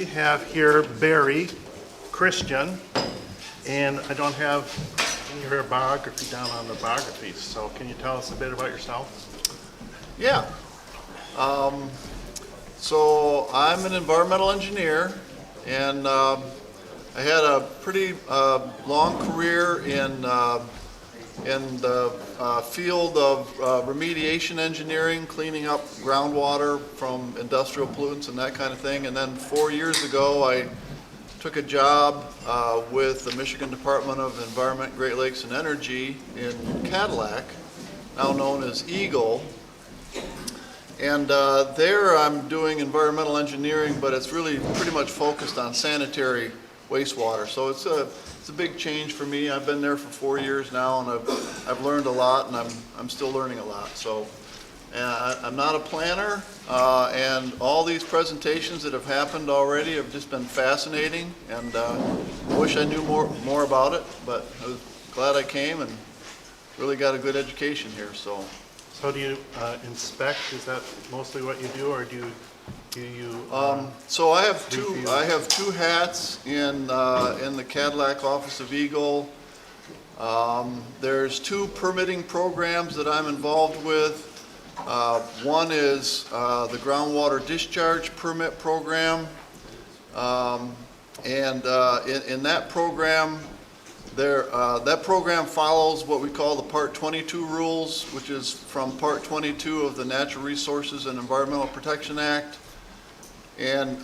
have here Barry Christian, and I don't have your biography down on the biographies, so can you tell us a bit about yourself? Yeah. So I'm an environmental engineer, and I had a pretty long career in the field of remediation engineering, cleaning up groundwater from industrial pollutants and that kind of thing. And then 4 years ago, I took a job with the Michigan Department of Environment, Great Lakes and Energy in Cadillac, now known as EGLE. And there I'm doing environmental engineering, but it's really pretty much focused on sanitary wastewater. So it's a big change for me. I've been there for 4 years now, and I've learned a lot, and I'm still learning a lot. So I'm not a planner, and all these presentations that have happened already have just been fascinating, and I wish I knew more about it, but I was glad I came and really got a good education here. So do you inspect? Is that mostly what you do, or do you so I have two hats in the Cadillac office of EGLE. There's two permitting programs that I'm involved with. One is the Groundwater Discharge permit program, and in that program, that program follows what we call the Part 22 rules, which is from Part 22 of the Natural Resources and Environmental Protection Act. And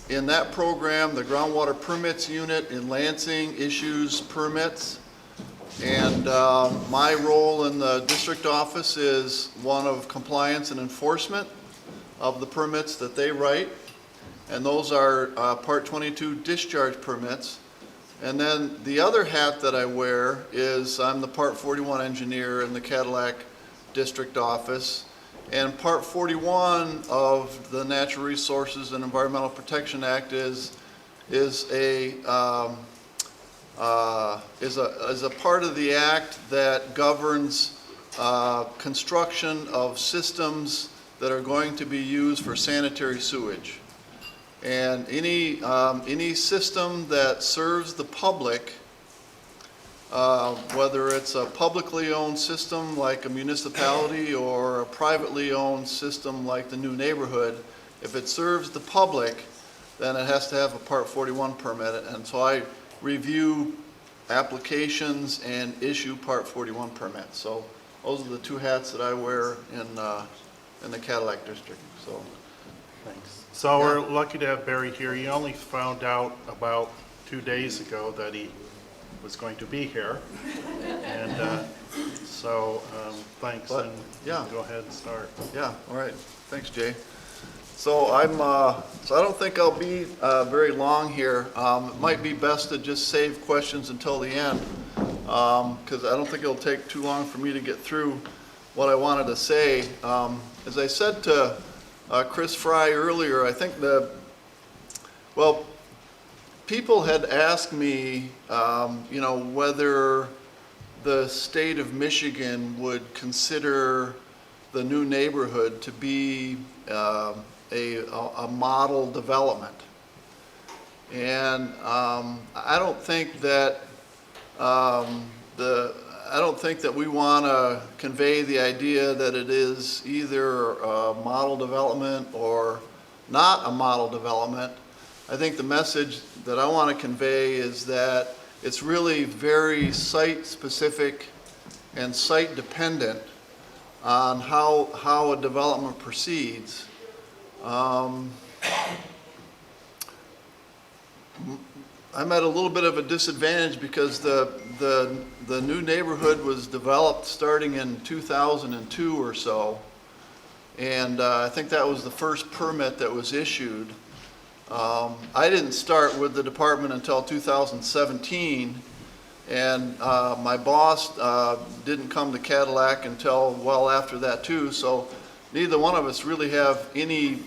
in that program, the Groundwater Permits Unit in Lansing issues permits. And my role in the district office is one of compliance and enforcement of the permits that they write. And those are Part 22 discharge permits. And then the other hat that I wear is I'm the Part 41 engineer in the Cadillac district office. And Part 41 of the Natural Resources and Environmental Protection Act is a part of the act that governs construction of systems that are going to be used for sanitary sewage. And any system that serves the public, whether it's a publicly owned system like a municipality or a privately owned system like the new neighborhood, if it serves the public, then it has to have a Part 41 permit. And so I review applications and issue Part 41 permits. So those are the two hats that I wear in the Cadillac district. So thanks. So yeah. We're lucky to have Barry here. You only found out about 2 days ago that he was going to be here, and so thanks. But, and yeah, go ahead and start. Yeah, all right. Thanks, Jay. So so I don't think I'll be very long here. It might be best to just save questions until the end, because I don't think it'll take too long for me to get through what I wanted to say. As I said to Chris Fry earlier, I think people had asked me, whether the state of Michigan would consider the new neighborhood to be a model development. And I don't think that we want to convey the idea that it is either a model development or not a model development. I think the message that I want to convey is that it's really very site-specific and site-dependent on how a development proceeds. I'm at a little bit of a disadvantage because the new neighborhood was developed starting in 2002 or so, and I think that was the first permit that was issued. I didn't start with the department until 2017, and my boss didn't come to Cadillac until well after that too, so neither one of us really have any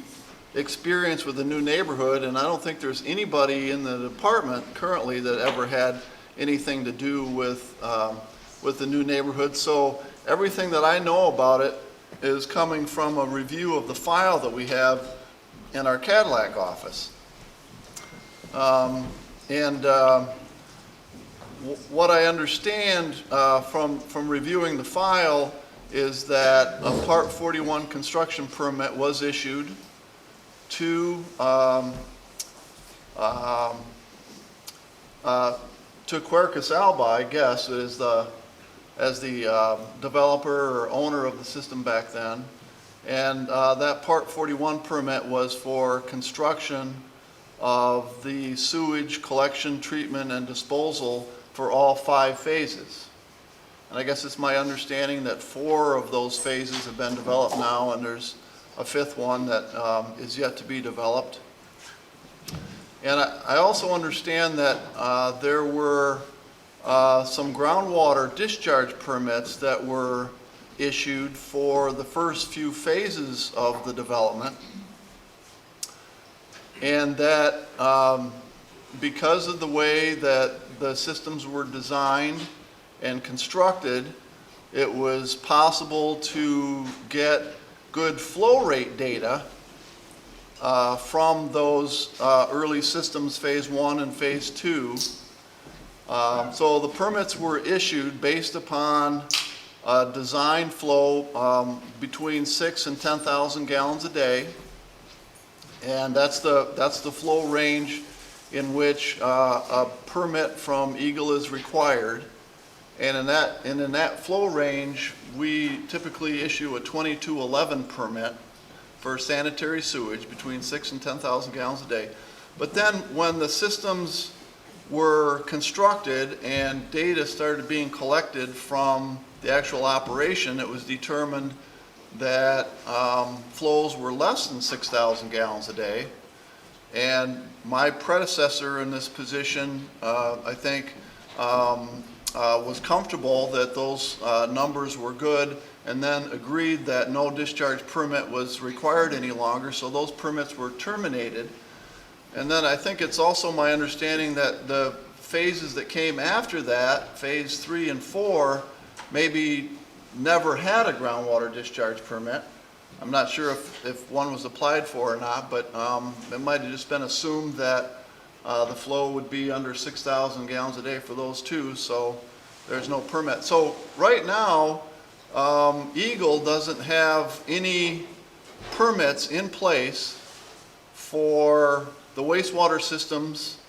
experience with the new neighborhood, and I don't think there's anybody in the department currently that ever had anything to do with the new neighborhood. So everything that I know about it is coming from a review of the file that we have in our Cadillac office. And what I understand from reviewing the file is that a Part 41 construction permit was issued to Quercus Alba, I guess, as the developer or owner of the system back then. And that Part 41 permit was for construction of the sewage collection, treatment, and disposal for all 5 phases. And I guess it's my understanding that 4 of those phases have been developed now, and there's a 5th one that is yet to be developed. And I also understand that there were some groundwater discharge permits that were issued for the first few phases of the development. And that because of the way that the systems were designed and constructed, it was possible to get good flow rate data from those early systems, phase 1 and phase 2. So the permits were issued based upon design flow between 6,000 and 10,000 gallons a day. And that's the flow range in which a permit from EGLE is required. And in that flow range, we typically issue a 2211 permit for sanitary sewage between 6,000 and 10,000 gallons a day. But then when the systems were constructed and data started being collected from the actual operation, it was determined that flows were less than 6,000 gallons a day. And my predecessor in this position, I think, was comfortable that those numbers were good, and then agreed that no discharge permit was required any longer, so those permits were terminated. And then I think it's also my understanding that the phases that came after that, phase 3 and 4, maybe never had a groundwater discharge permit. I'm not sure if one was applied for or not, but it might have just been assumed that the flow would be under 6,000 gallons a day for those 2, so there's no permit. So right now, EGLE doesn't have any permits in place for the wastewater systems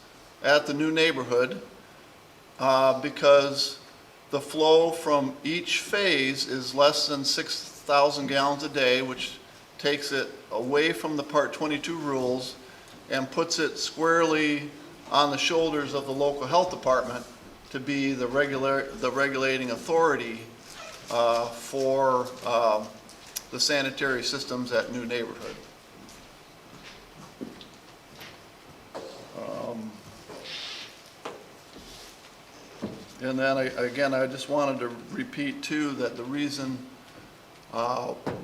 at the new neighborhood because the flow from each phase is less than 6,000 gallons a day, which takes it away from the Part 22 rules and puts it squarely on the shoulders of the local health department to be the regulating authority for the sanitary systems at new neighborhood. And then again, I just wanted to repeat too that the reason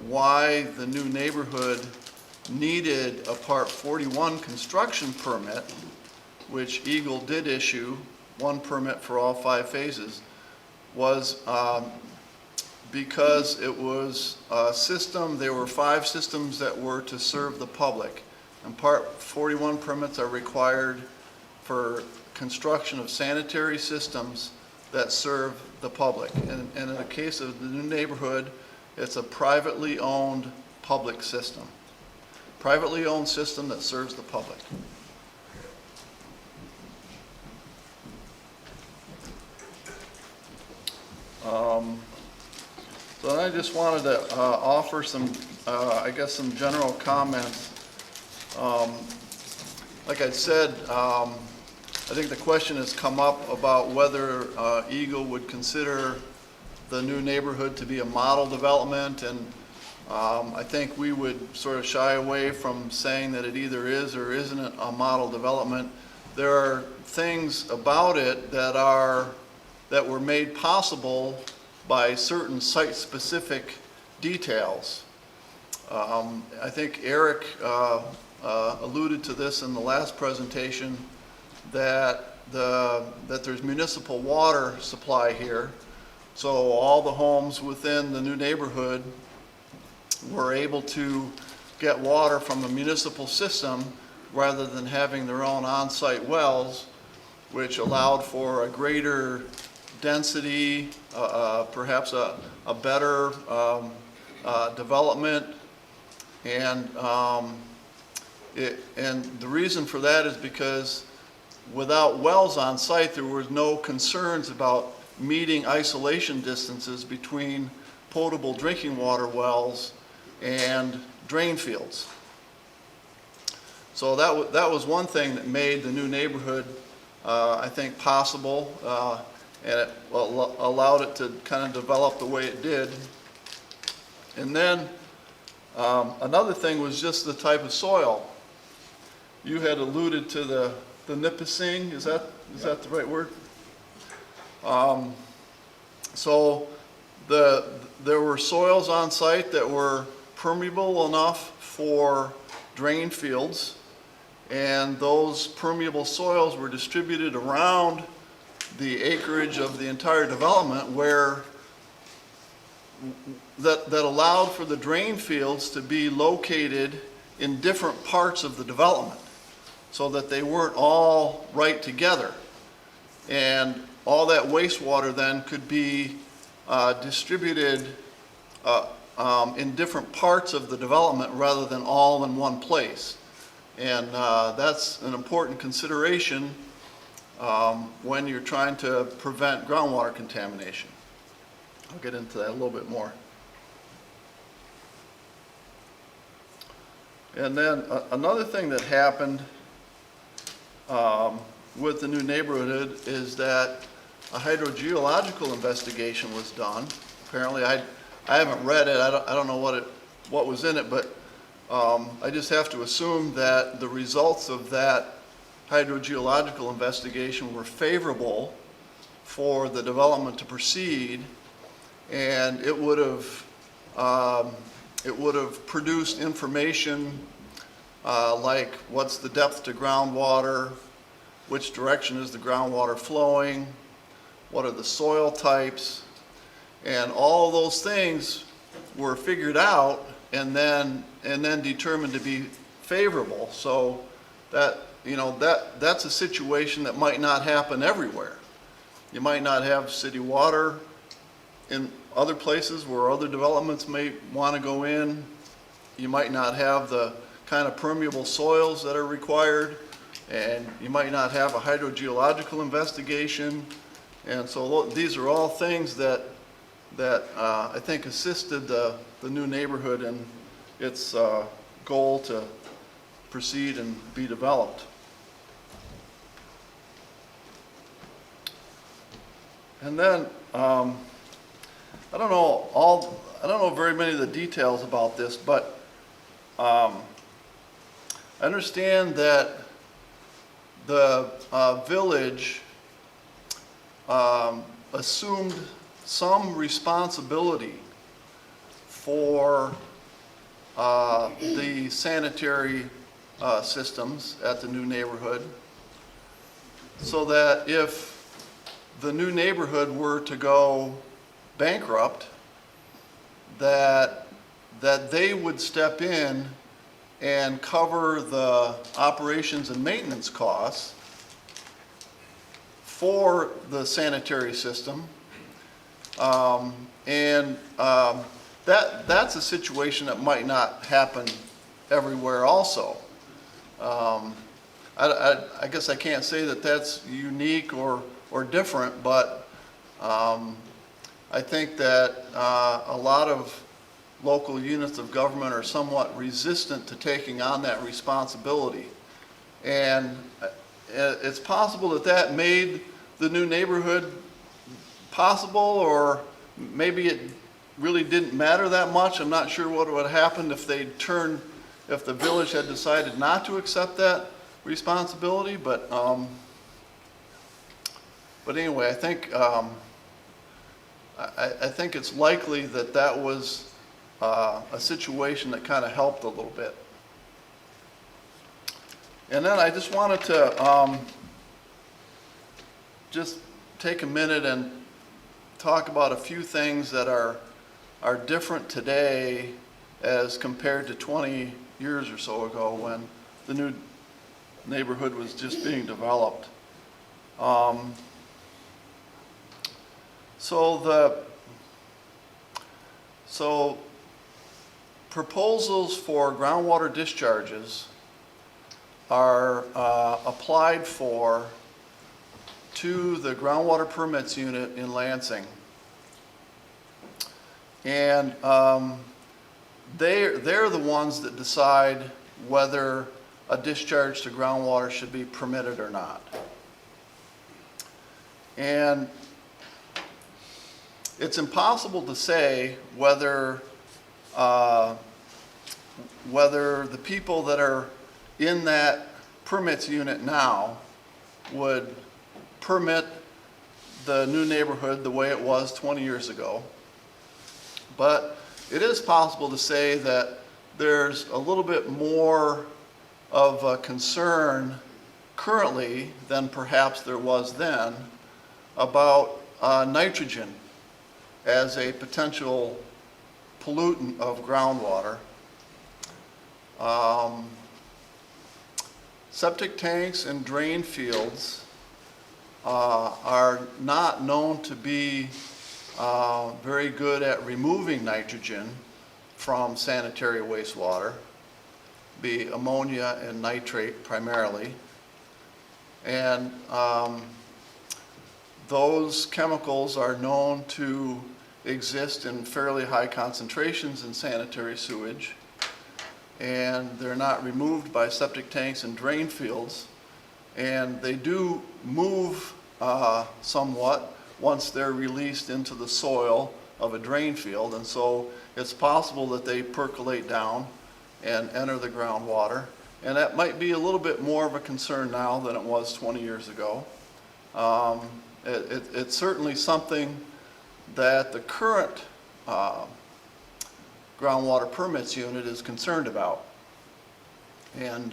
why the new neighborhood needed a Part 41 construction permit, which EGLE did issue, 1 permit for all 5 phases, was because it was a system, there were 5 systems that were to serve the public. And Part 41 permits are required for construction of sanitary systems that serve the public. And in the case of the new neighborhood, it's a privately owned public system. Privately owned system that serves the public. So I just wanted to offer some, I guess, some general comments. Like I said, I think the question has come up about whether EGLE would consider the new neighborhood to be a model development, and I think we would sort of shy away from saying that it either is or isn't a model development. There are things about it that were made possible by certain site-specific details. I think Eric alluded to this in the last presentation, that there's municipal water supply here. So all the homes within the new neighborhood were able to get water from a municipal system rather than having their own on-site wells, which allowed for a greater density, perhaps a better development. And the reason for that is because without wells on site, there was no concerns about meeting isolation distances between potable drinking water wells and drain fields. So that was one thing that made the new neighborhood, I think, possible, and it allowed it to kind of develop the way it did. And then another thing was just the type of soil. You had alluded to the nipissing, is that the right word? So there were soils on site that were permeable enough for drain fields, and those permeable soils were distributed around the acreage of the entire development, where that allowed for the drain fields to be located in different parts of the development, so that they weren't all right together. And all that wastewater then could be distributed in different parts of the development rather than all in one place. And that's an important consideration when you're trying to prevent groundwater contamination. I'll get into that a little bit more. And then another thing that happened with the new neighborhood is that a hydrogeological investigation was done. Apparently, I haven't read it. I don't know what was in it, but I just have to assume that the results of that hydrogeological investigation were favorable for the development to proceed, and it would have produced information like what's the depth to groundwater, which direction is the groundwater flowing, what are the soil types, and all those things were figured out and then determined to be favorable. So that's a situation that might not happen everywhere. You might not have city water in other places where other developments may want to go in. You might not have the kind of permeable soils that are required, and you might not have a hydrogeological investigation. And so these are all things that I think assisted the new neighborhood in its goal to proceed and be developed. And then I don't know very many of the details about this, but I understand that the village assumed some responsibility for the sanitary systems at the new neighborhood, so that if the new neighborhood were to go bankrupt, that they would step in and cover the operations and maintenance costs for the sanitary system. That's a situation that might not happen everywhere also. I guess I can't say that that's unique or different, but I think that a lot of local units of government are somewhat resistant to taking on that responsibility. And it's possible that made the new neighborhood possible, or maybe it really didn't matter that much. I'm not sure what would have happened if if the village had decided not to accept that responsibility, but anyway, I think I think it's likely that was a situation that kind of helped a little bit. And then I just wanted to just take a minute and talk about a few things that are different today as compared to 20 years or so ago when the new neighborhood was just being developed. So proposals for groundwater discharges are applied for to the groundwater permits unit in Lansing. And they're the ones that decide whether a discharge to groundwater should be permitted or not. And it's impossible to say whether the people that are in that permits unit now would permit the new neighborhood the way it was 20 years ago. But it is possible to say that there's a little bit more of a concern currently than perhaps there was then about nitrogen as a potential pollutant of groundwater. Septic tanks and drain fields are not known to be very good at removing nitrogen from sanitary wastewater, be ammonia and nitrate primarily. And those chemicals are known to exist in fairly high concentrations in sanitary sewage, and they're not removed by septic tanks and drain fields, and they do move somewhat once they're released into the soil of a drain field, and so it's possible that they percolate down and enter the groundwater, and that might be a little bit more of a concern now than it was 20 years ago. It's certainly something that the current groundwater permits unit is concerned about. And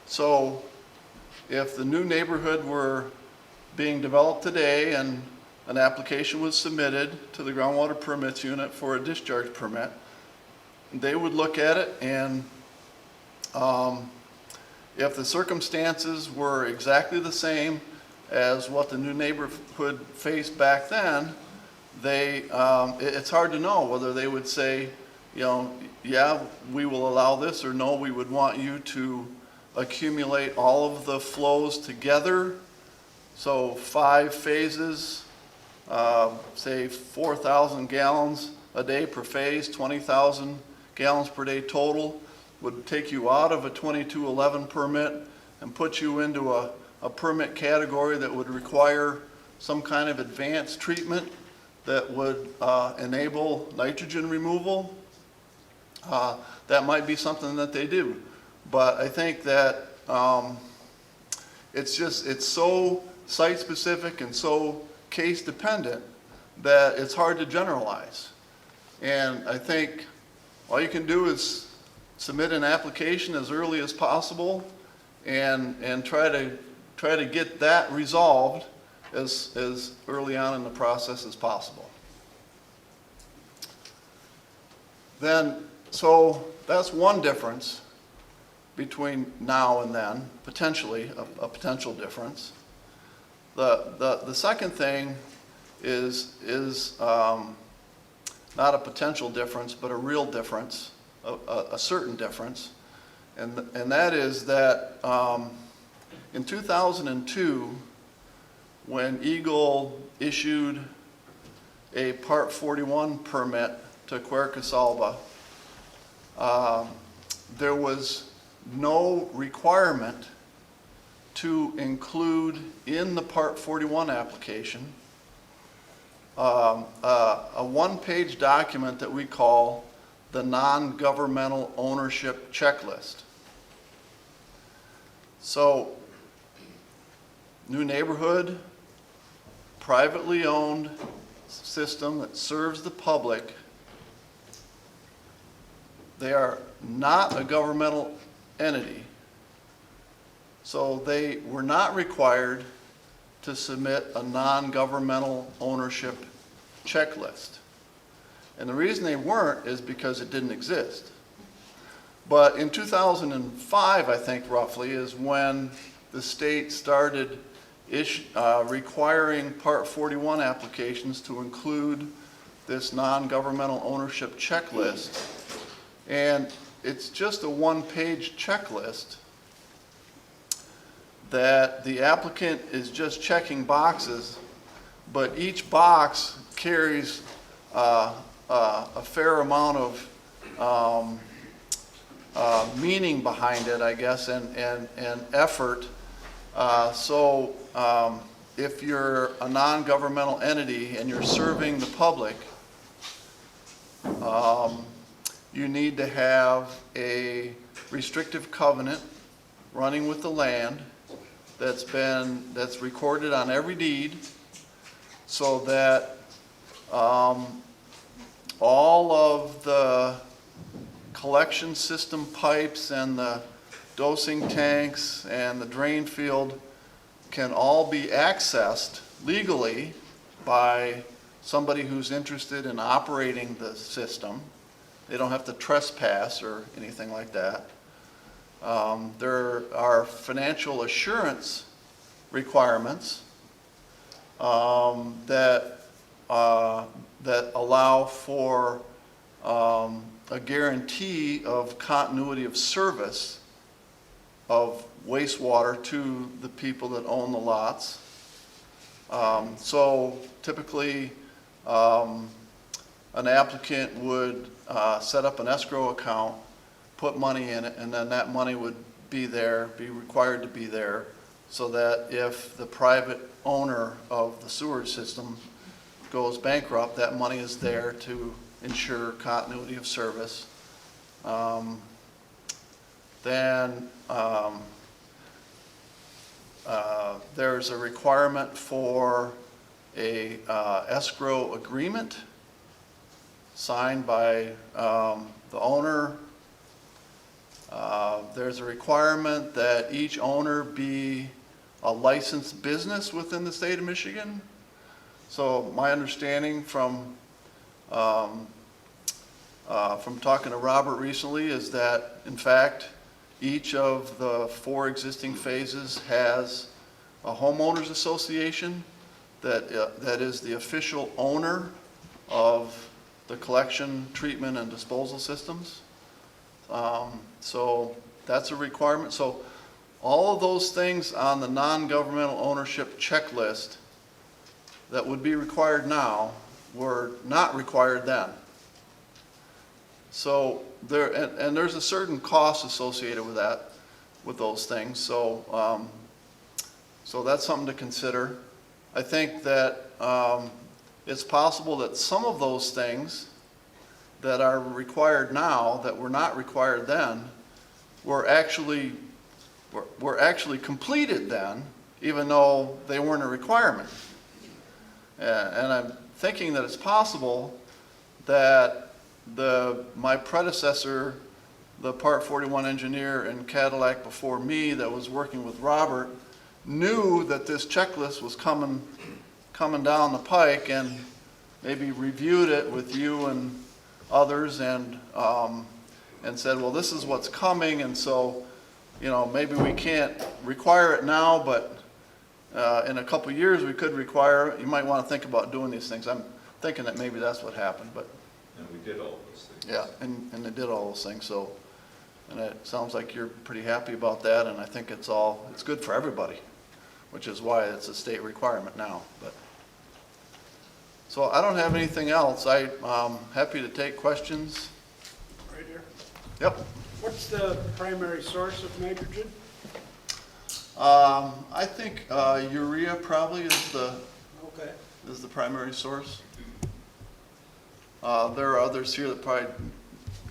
so if the new neighborhood were being developed today and an application was submitted to the groundwater permits unit for a discharge permit, they would look at it, and if the circumstances were exactly the same as what the new neighborhood faced back then, it's hard to know whether they would say, you know, yeah, we will allow this, or no, we would want you to accumulate all of the flows together. So 5 phases, say 4,000 gallons a day per phase, 20,000 gallons per day total, would take you out of a 2211 permit and put you into a permit category that would require some kind of advanced treatment that would enable nitrogen removal. That might be something that they do. But I think that it's so site specific and so case dependent that it's hard to generalize. And I think all you can do is submit an application as early as possible and try to get that resolved as early on in the process as possible. Then, so that's one difference between now and then, potentially a potential difference. The second thing is not a potential difference, but a real difference, a certain difference, and that is that in 2002, when EGLE issued a Part 41 permit to Quercasalba, there was no requirement to include in the Part 41 application a one-page document that we call the Non-Governmental Ownership Checklist. So, new neighborhood, privately owned system that serves the public. They are not a governmental entity. So they were not required to submit a non-governmental ownership checklist. And the reason they weren't is because it didn't exist. But in 2005, I think roughly, is when the state started requiring Part 41 applications to include this non-governmental ownership checklist. And it's just a one-page checklist that the applicant is just checking boxes, but each box carries a fair amount of meaning behind it, I guess, and effort. If you're a non-governmental entity and you're serving the public, you need to have a restrictive covenant running with the land that's recorded on every deed, so that all of the collection system pipes and the dosing tanks and the drain field can all be accessed legally by somebody who's interested in operating the system. They don't have to trespass or anything like that. There are financial assurance requirements that allow for a guarantee of continuity of service of wastewater to the people that own the lots. So typically, an applicant would set up an escrow account, put money in it, and then that money would be required to be there, so that if the private owner of the sewer system goes bankrupt, that money is there to ensure continuity of service. There's a requirement for a escrow agreement signed by the owner. There's a requirement that each owner be a licensed business within the state of Michigan. So my understanding from talking to Robert recently is that, in fact, each of the 4 existing phases has a homeowners association that is the official owner of the collection, treatment, and disposal systems. So that's a requirement. So all of those things on the non-governmental ownership checklist that would be required now were not required then. So there's a certain cost associated with that, with those things. So so that's something to consider. I think that it's possible that some of those things that are required now that were not required then were actually completed then, even though they weren't a requirement. And I'm thinking that it's possible that my predecessor, the Part 41 engineer in Cadillac before me that was working with Robert, knew that this checklist was coming down the pike and maybe reviewed it with you and others and said, well, this is what's coming, and so, you know, maybe we can't require it now, but in a couple of years we could require it. You might want to think about doing these things. I'm thinking that maybe that's what happened, but. And we did all those things. Yeah, and they did all those things, so, and it sounds like you're pretty happy about that, and I think it's good for everybody, which is why it's a state requirement now, but. So I don't have anything else. I'm happy to take questions. Right here. Yep. What's the primary source of nitrogen? I think urea probably is the primary source. There are others here that probably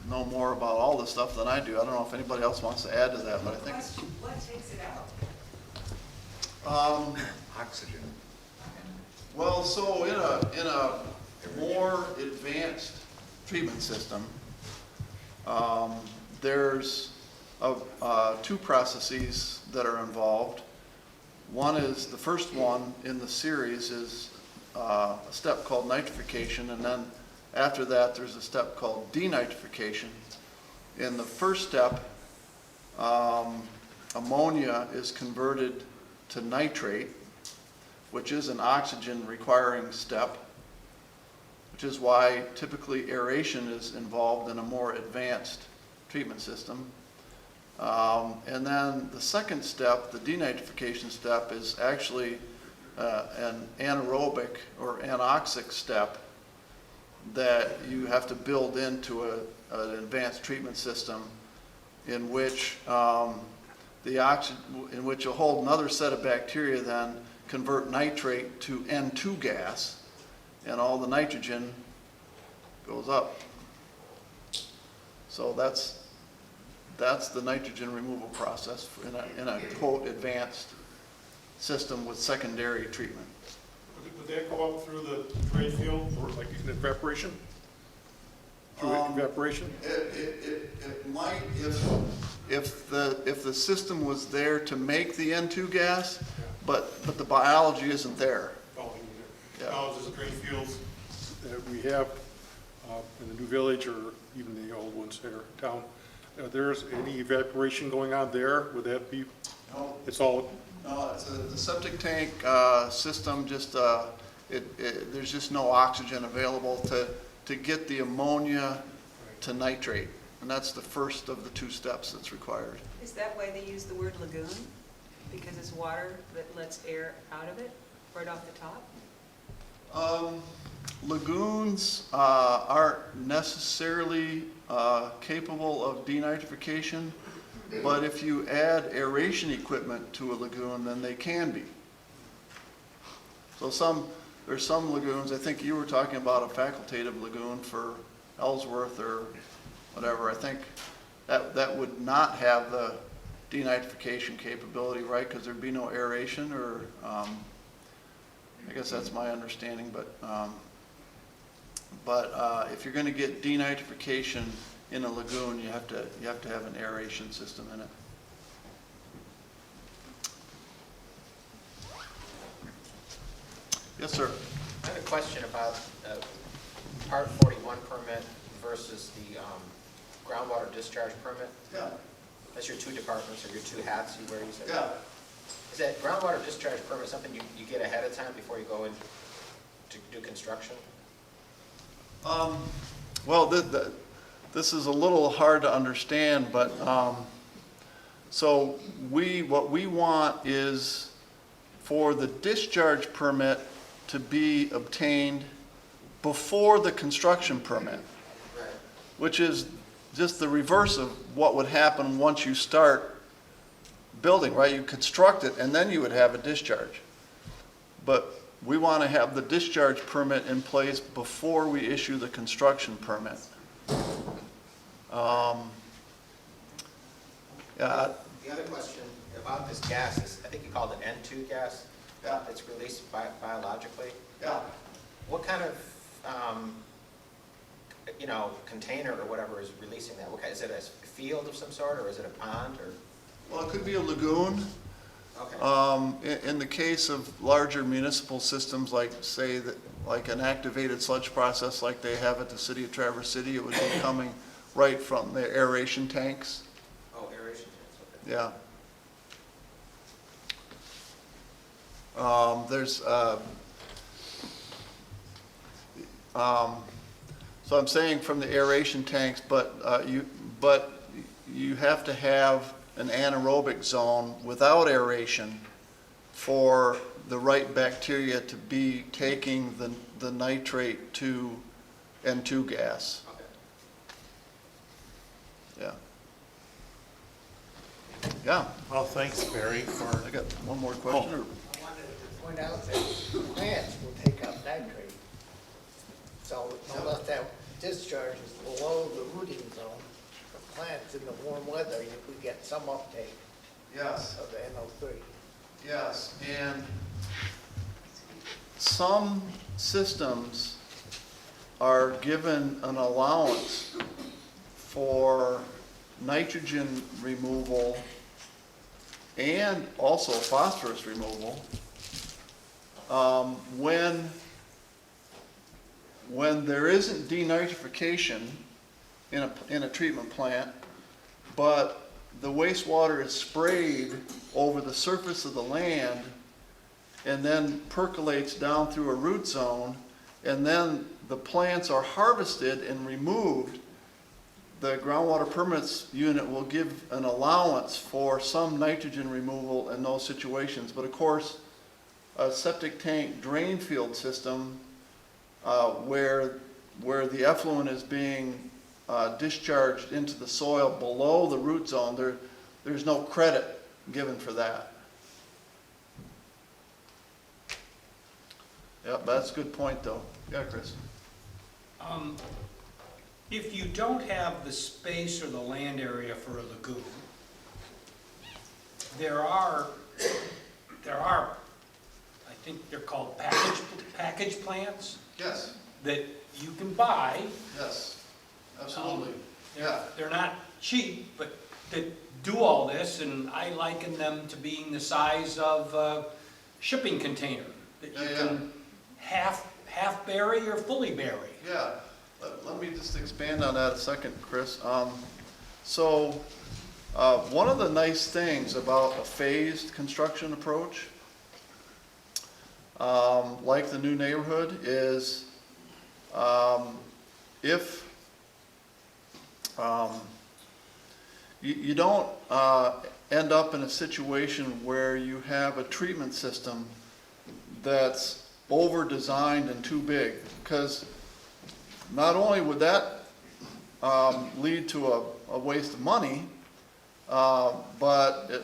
know more about all this stuff than I do. I don't know if anybody else wants to add to that, but I think. What takes it out? Oxygen. Well, so in a more advanced treatment system, there's 2 processes that are involved. One is, the first one in the series is a step called nitrification, and then after that there's a step called denitrification. in the first step, ammonia is converted to nitrate, which is an oxygen requiring step, which is why typically aeration is involved in a more advanced treatment system. And then the second step, the denitrification step, is actually an anaerobic or anoxic step that you have to build into an advanced treatment system in which in which a whole another set of bacteria then convert nitrate to N2 gas, and all the nitrogen goes up. So that's the nitrogen removal process in a quote advanced system with secondary treatment. Would that go up through the drain field or like in evaporation? Through evaporation? It might if the system was there to make the N2 gas, but the biology isn't there. Oh, Yeah. Colleges and drain fields that we have in the new village or even the old ones here in town. There's any evaporation going on there? Would that be? No. It's all. No, it's the septic tank system. Just there's just no oxygen available to get the ammonia to nitrate, and that's the first of the two steps that's required. Is that why they use the word lagoon? Because it's water that lets air out of it, right off the top? Lagoons aren't necessarily capable of denitrification, but if you add aeration equipment to a lagoon, then they can be. So there's some lagoons, I think you were talking about a facultative lagoon for Ellsworth or whatever. I think that would not have the denitrification capability, right? Because there'd be no aeration, or I guess that's my understanding. But if you're going to get denitrification in a lagoon, you have to have an aeration system in it. Yes, sir. I have a question about Part 41 permit versus the groundwater discharge permit. Yeah. That's your two departments or your two hats you wear, you said? Yeah. Is that groundwater discharge permit something you get ahead of time before you go in to do construction? Well, this is a little hard to understand, but so what we want is for the discharge permit to be obtained before the construction permit, Right. which is just the reverse of what would happen once you start building, right? You construct it and then you would have a discharge. But we want to have the discharge permit in place before we issue the construction permit. Yeah. The other question about this gas is, I think you called it N2 gas. Yeah. It's released biologically. Yeah. What kind of, container or whatever is releasing that? Is it a field of some sort, or is it a pond, or? Well, it could be a lagoon. Okay. In the case of larger municipal systems, like say like an activated sludge process like they have at the city of Traverse City, it would be coming right from the aeration tanks. Oh, aeration tanks, okay. Yeah. So I'm saying from the aeration tanks, but you have to have an anaerobic zone without aeration for the right bacteria to be taking the nitrate to N2 gas. Okay. Yeah. Yeah. Well, thanks, Barry, for, I got one more question. Or? I wanted to point out that plants will take up nitrate. So unless that discharge is below the rooting zone, the plants in the warm weather, we get some uptake Yes. of the NO3. Yes, and some systems are given an allowance for nitrogen removal and also phosphorus removal when there isn't denitrification in a treatment plant, but the wastewater is sprayed over the surface of the land and then percolates down through a root zone, and then the plants are harvested and removed, the groundwater permits unit will give an allowance for some nitrogen removal in those situations. But of course, a septic tank drain field system where the effluent is being discharged into the soil below the root zone, there's no credit given for that. Yep, that's a good point though. Yeah, Chris? If you don't have the space or the land area for a lagoon, there are, I think they're called package plants Yes, that you can buy. yes, absolutely. Yeah, They're not cheap, but that do all this, and I liken them to being the size of a shipping container that you Yeah, yeah. can half bury or fully bury. yeah. Let me just expand on that a second, Chris. So one of the nice things about a phased construction approach, like the new neighborhood, is if you don't end up in a situation where you have a treatment system that's over-designed and too big, because not only would that lead to a waste of money, but it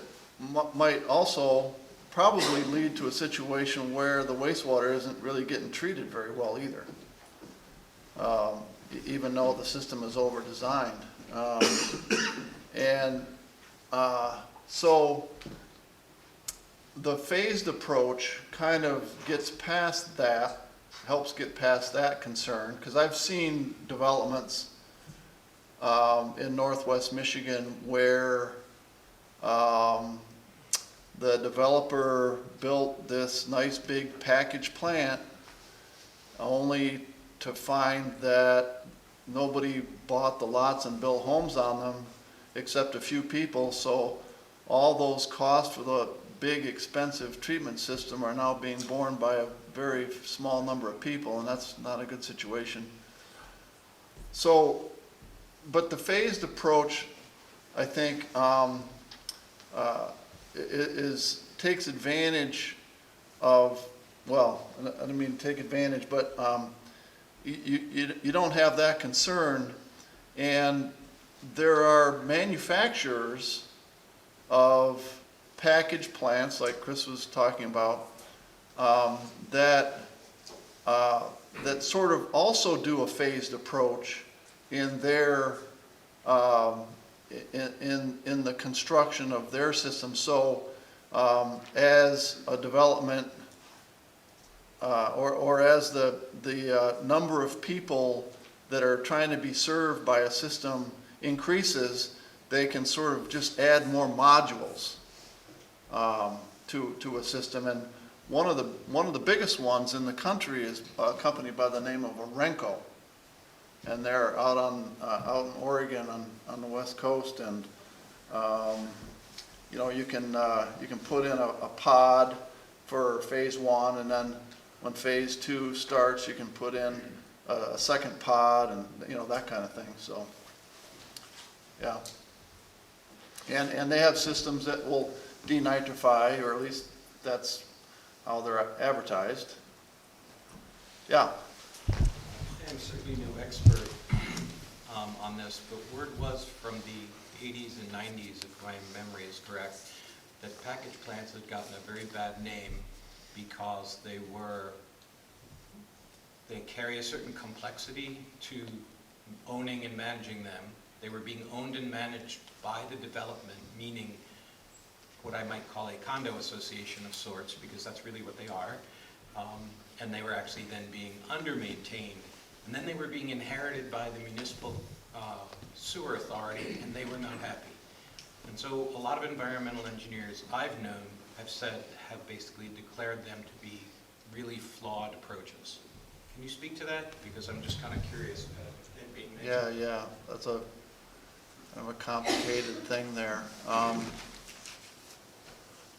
might also probably lead to a situation where the wastewater isn't really getting treated very well either, even though the system is over-designed. So the phased approach kind of gets past that, helps get past that concern, because I've seen developments in Northwest Michigan where the developer built this nice big package plant only to find that nobody bought the lots and built homes on them except a few people, so all those costs for the big expensive treatment system are now being borne by a very small number of people, and that's not a good situation. So, but the phased approach, I think, takes advantage of, well, I don't mean take advantage, but you don't have that concern, and there are manufacturers of package plants, like Chris was talking about, that sort of also do a phased approach in their in the construction of their system. So as a development or as the number of people that are trying to be served by a system increases, they can sort of just add more modules to a system. And one of the biggest ones in the country is a company by the name of Orenco, and they're out in Oregon on the West Coast. And you know, you can put in a pod for phase one, and then when phase two starts, you can put in a second pod, and you know, that kind of thing. So yeah, and they have systems that will denitrify, or at least that's how they're advertised. Yeah. I'm certainly no expert on this, but word was from the 80s and 90s, if my memory is correct, that package plants had gotten a very bad name because they carry a certain complexity to owning and managing them. They were being owned and managed by the development, meaning what I might call a condo association of sorts, because that's really what they are. And they were actually then being under-maintained. And then they were being inherited by the municipal sewer authority, and they were not happy. And so a lot of environmental engineers I've known have basically declared them to be really flawed approaches. Can you speak to that? Because I'm just kind of curious about it being mentioned. Yeah, that's kind of a complicated thing there.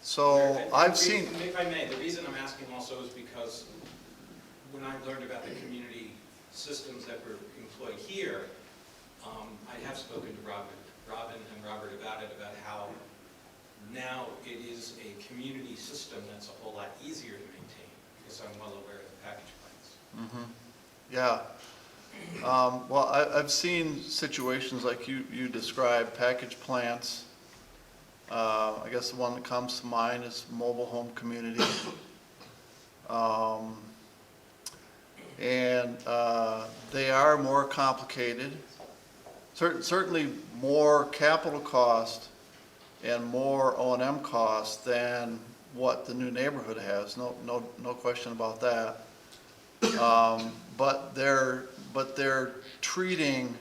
So I've seen, If I may, the reason I'm asking also is because when I learned about the community systems that were employed here, I have spoken to Robin and Robert about it, about how now it is a community system that's a whole lot easier to maintain, because I'm well aware of the package plans. yeah. Well, I've seen situations like you described, package plants. I guess the one that comes to mind is mobile home community. And they are more complicated, certainly more capital cost and more O&M cost than what the new neighborhood has. No question about that. But they're treating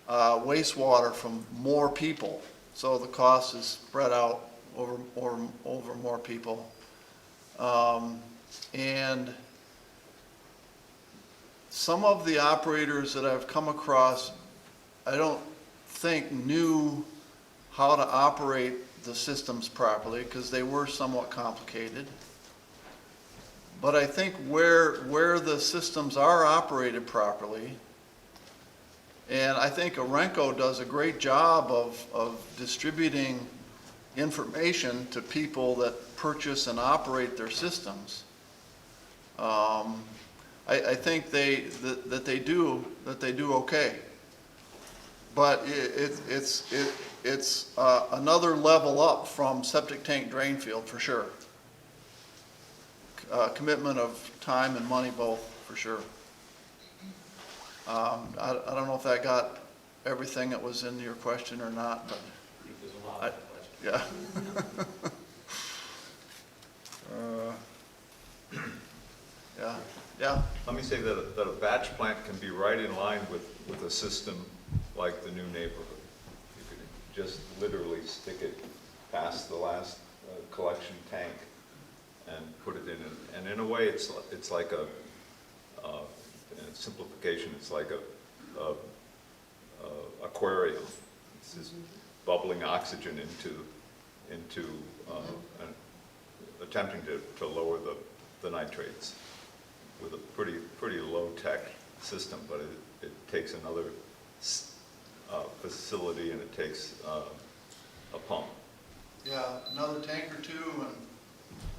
wastewater from more people, so the cost is spread out over more people. And some of the operators that I've come across, I don't think knew how to operate the systems properly because they were somewhat complicated. But I think where the systems are operated properly, and I think Orenco does a great job of distributing information to people that purchase and operate their systems. I think that they do okay. But it's another level up from septic tank drain field for sure. Commitment of time and money both, for sure. I don't know if that got everything that was in your question or not, but There's a lot of questions. yeah. Yeah. Let me say that a batch plant can be right in line with a system like the new neighborhood. You could just literally stick it past the last collection tank and put it in, and in a way, it's like a simplification. It's like a aquarium. It's just bubbling oxygen into attempting to lower the nitrates with a pretty low tech system, but it takes another facility and it takes a pump. Yeah, another tank or two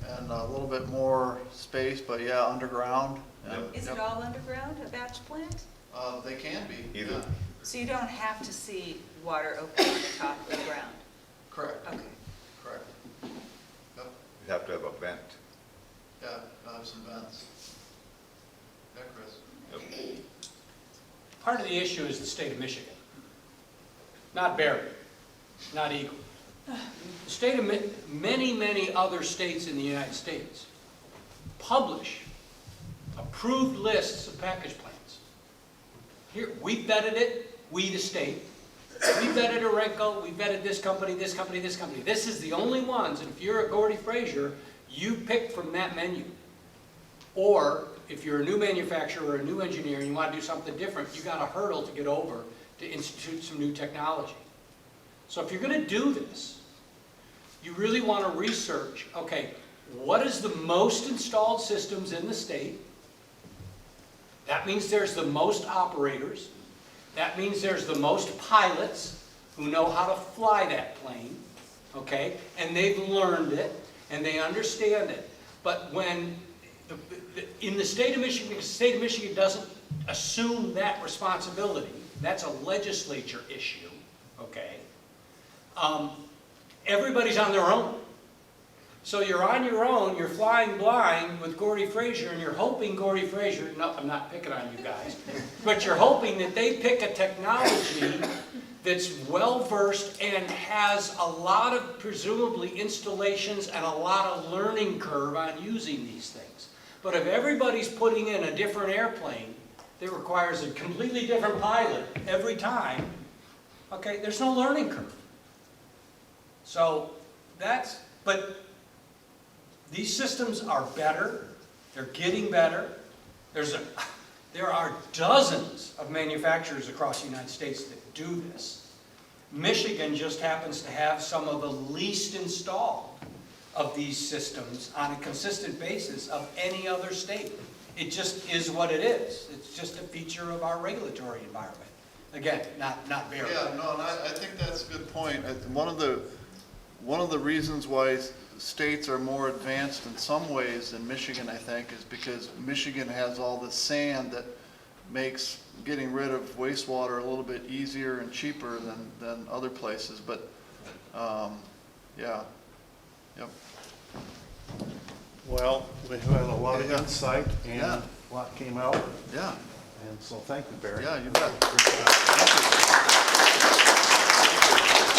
and a little bit more space, but yeah, underground. And, Is it all underground, a batch plant? They can be. Either. Yeah. So you don't have to see water open on the top of the ground? Correct. Okay. Correct. Yep. You have to have a vent. Yeah, I have some vents. Yeah, Chris. Yep. Part of the issue is the state of Michigan, not Barry, not EGLE. The state of many other states in the United States publish approved lists of package plans. Here, we vetted it, we the state. We vetted Orenco, we vetted this company, this company, this company. This is the only ones, and if you're a Gordy Fraser, you pick from that menu. Or if you're a new manufacturer or a new engineer and you want to do something different, you got a hurdle to get over to institute some new technology. So if you're going to do this, you really want to research, okay, what is the most installed systems in the state? That means there's the most operators. That means there's the most pilots who know how to fly that plane, okay? And they've learned it, and they understand it. But when, in the state of Michigan, because the state of Michigan doesn't assume that responsibility, that's a legislature issue, okay? Everybody's on their own. So you're on your own, you're flying blind with Gordy Fraser, and you're hoping Gordy Fraser, no, I'm not picking on you guys, but you're hoping that they pick a technology that's well-versed and has a lot of, presumably, installations and a lot of learning curve on using these things. But if everybody's putting in a different airplane that requires a completely different pilot every time, okay, there's no learning curve. So that's, but these systems are better, they're getting better. There are dozens of manufacturers across the United States that do this. Michigan just happens to have some of the least installed of these systems on a consistent basis of any other state. It just is what it is. It's just a feature of our regulatory environment. Again, not very. Yeah, no, and I think that's a good point. One of the reasons why states are more advanced in some ways than Michigan, I think, is because Michigan has all the sand that makes getting rid of wastewater a little bit easier and cheaper than other places. But, yeah, yep. Well, we had a lot of Yeah. insight and Yeah. a lot came out, Yeah, and so thank you, Barry. yeah, you bet. Appreciate it. Thank you.